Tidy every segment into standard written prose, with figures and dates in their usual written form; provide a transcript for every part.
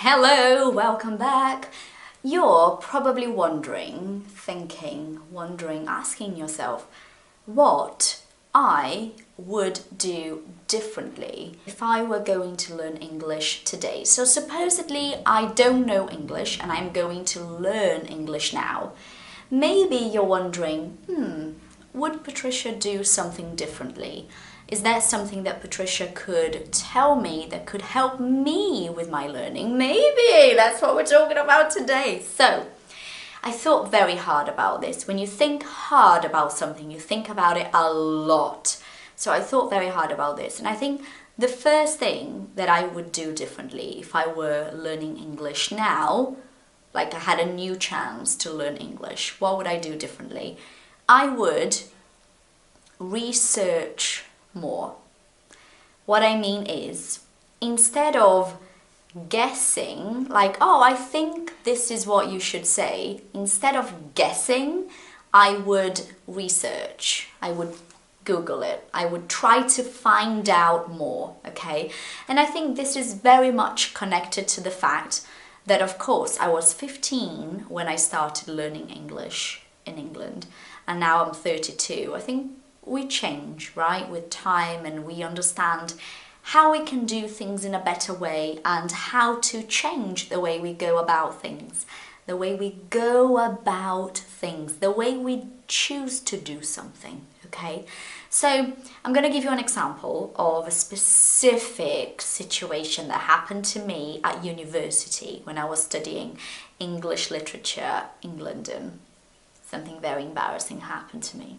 Hello, welcome back. You're probably asking yourself what I would do differently if I were going to learn English today. So supposedly I don't know English and I'm going to learn English now. Maybe you're wondering, would Patricia do something differently? Is there something that Patricia could tell me that could help me with my learning? Maybe, that's what we're talking about today. So, I thought very hard about this. When you think hard about something, you think about it a lot. So I thought very hard about this. And I think the first thing that I would do differently if I were learning English now, like I had a new chance to learn English, what would I do differently? I would research more. What I mean is, instead of guessing, like, oh, I think this is what you should say, instead of guessing, I would research. I would Google it. I would try to find out more, okay? And I think this is very much connected to the fact that, of course, I was 15 when I started learning English in England, and now I'm 32. I think we change, right, with time, and we understand how we can do things in a better way and how to change the way we go about things, the way we choose to do something, okay? So I'm going to give you an example of a specific situation that happened to me at university when I was studying English literature in London. Something very embarrassing happened to me.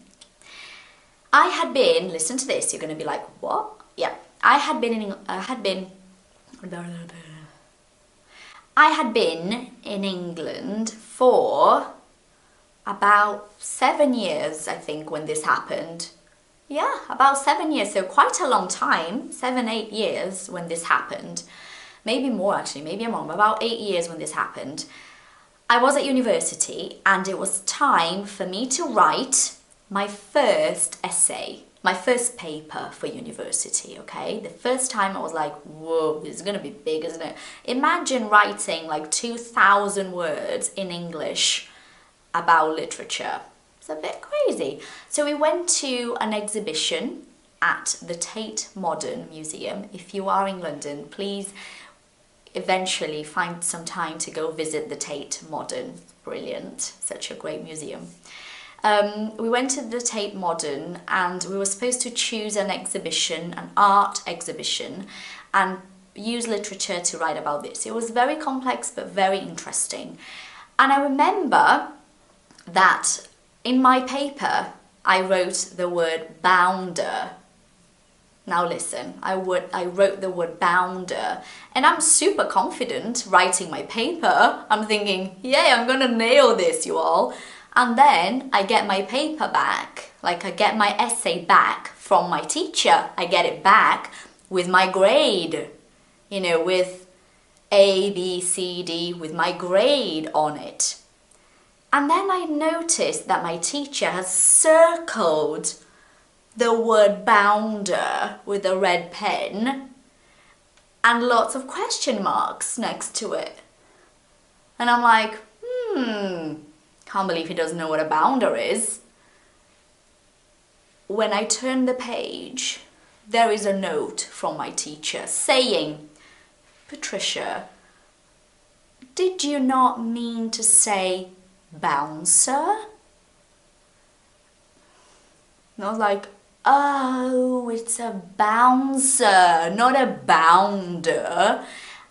I had been, listen to this, you're going to be like, what? Yeah, I had been in England for about 7 years, I think, when this happened. Yeah, about 7 years, so quite a long time, 7, 8 years when this happened. Maybe more actually, maybe I'm wrong, but about 8 years when this happened. I was at university and it was time for me to write my first essay, my first paper for university, okay? The first time I was like, whoa, this is gonna be big, isn't it? Imagine writing like 2,000 words in English about literature. It's a bit crazy. So we went to an exhibition at the Tate Modern Museum. If you are in London, please eventually find some time to go visit the Tate Modern. Brilliant, such a great museum. We went to the Tate Modern and we were supposed to choose an exhibition, an art exhibition, and use literature to write about this. It was very complex but very interesting. And I remember that in my paper I wrote the word bounder. Now listen, I wrote the word bounder, and I'm super confident writing my paper. I'm thinking, yeah, I'm gonna nail this, you all. And then I get my paper back, like I get my essay back from my teacher. I get it back with my grade, you know, with A, B, C, D, with my grade on it. And then I noticed that my teacher has circled the word bounder with a red pen and lots of question marks next to it. And I'm like, can't believe he doesn't know what a bounder is. When I turn the page, there is a note from my teacher saying, Patricia, did you not mean to say bouncer? And I was like, oh, it's a bouncer, not a bounder.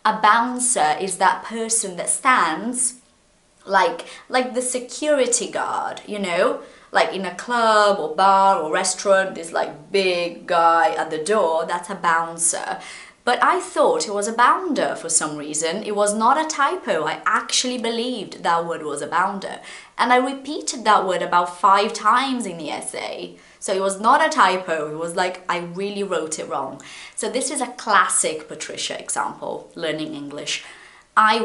A bouncer is that person that stands like the security guard, you know, like in a club or bar or restaurant, this like big guy at the door, that's a bouncer. But I thought it was a bounder for some reason. It was not a typo. I actually believed that word was a bounder. And I repeated that word about 5 times in the essay. So it was not a typo. It was like I really wrote it wrong. So this is a classic Patricia example, learning English. I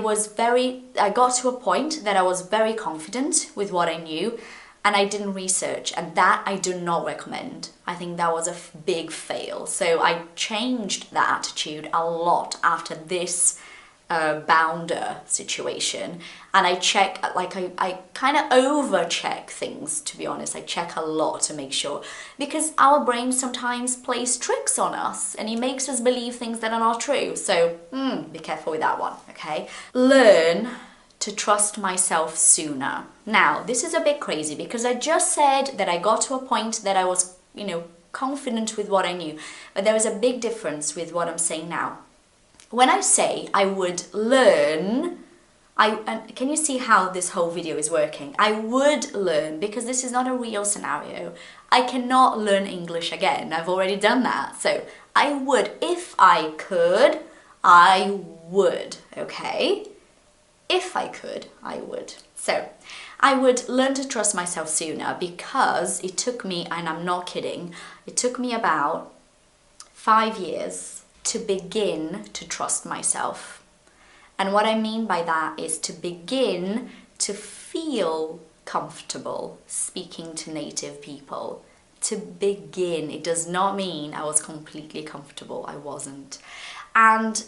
got to a point that I was very confident with what I knew, and I didn't research, and that I do not recommend. I think that was a big fail. So I changed that attitude a lot after this a bounder situation, and I check, like I kind of over check things, to be honest. I check a lot to make sure, because our brain sometimes plays tricks on us and it makes us believe things that are not true. So be careful with that one, okay? Learn to trust myself sooner. Now, this is a bit crazy because I just said that I got to a point that I was, you know, confident with what I knew, but there is a big difference with what I'm saying now. When I say I would learn, and can you see how this whole video is working? I would learn, because this is not a real scenario. I cannot learn English again. I've already done that. So I would, if I could, I would, okay? If I could, I would. So I would learn to trust myself sooner, because it took me, and I'm not kidding, it took me about 5 years to begin to trust myself. And what I mean by that is to begin to feel comfortable speaking to native people. To begin. It does not mean I was completely comfortable. I wasn't. And,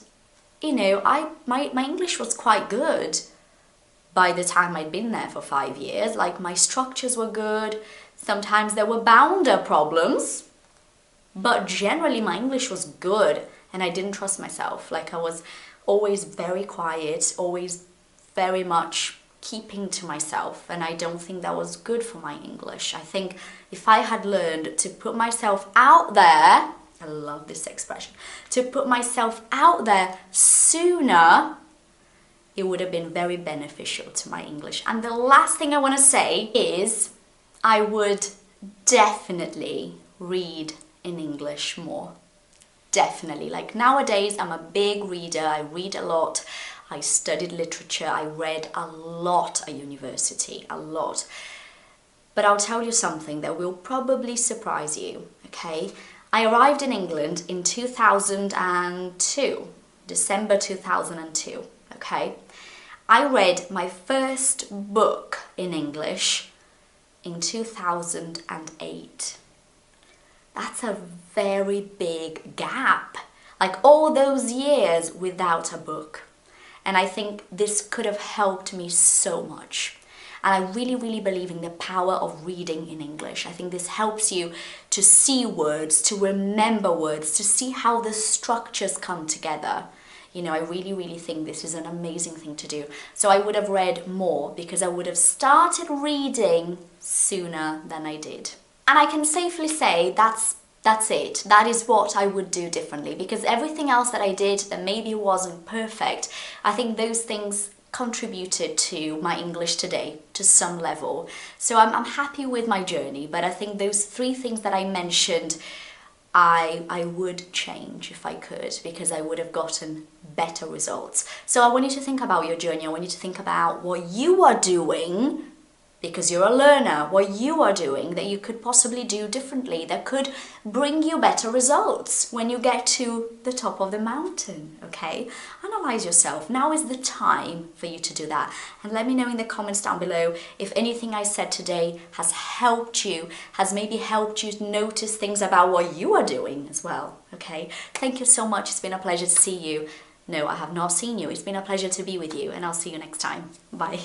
you know, my English was quite good by the time I'd been there for 5 years. Like, my structures were good. Sometimes there were bounder problems, but generally my English was good, and I didn't trust myself. Like, I was always very quiet, always very much keeping to myself, and I don't think that was good for my English. I think if I had learned to put myself out there, I love this expression, to put myself out there sooner, it would have been very beneficial to my English. And the last thing I want to say is I would definitely read in English more. Definitely. Like, nowadays I'm a big reader. I read a lot. I studied literature. I read a lot at university, a lot. But I'll tell you something that will probably surprise you, okay? I arrived in England in 2002, December 2002, okay? I read my first book in English in 2008. That's a very big gap. Like, all those years without a book. And I think this could have helped me so much. And I really, really believe in the power of reading in English. I think this helps you to see words, to remember words, to see how the structures come together. You know, I really, really think this is an amazing thing to do. So I would have read more, because I would have started reading sooner than I did. And I can safely say that's it. That is what I would do differently, because everything else that I did that maybe wasn't perfect, I think those things contributed to my English today to some level. So I'm happy with my journey, but I think those 3 things that I mentioned, I would change if I could, because I would have gotten better results. So I want you to think about your journey. I want you to think about what you are doing, because you're a learner, what you are doing that you could possibly do differently, that could bring you better results when you get to the top of the mountain, okay? Analyze yourself. Now is the time for you to do that. And let me know in the comments down below if anything I said today has helped you, has maybe helped you notice things about what you are doing as well, okay? Thank you so much. It's been a pleasure to see you. No, I have not seen you. It's been a pleasure to be with you, and I'll see you next time. Bye.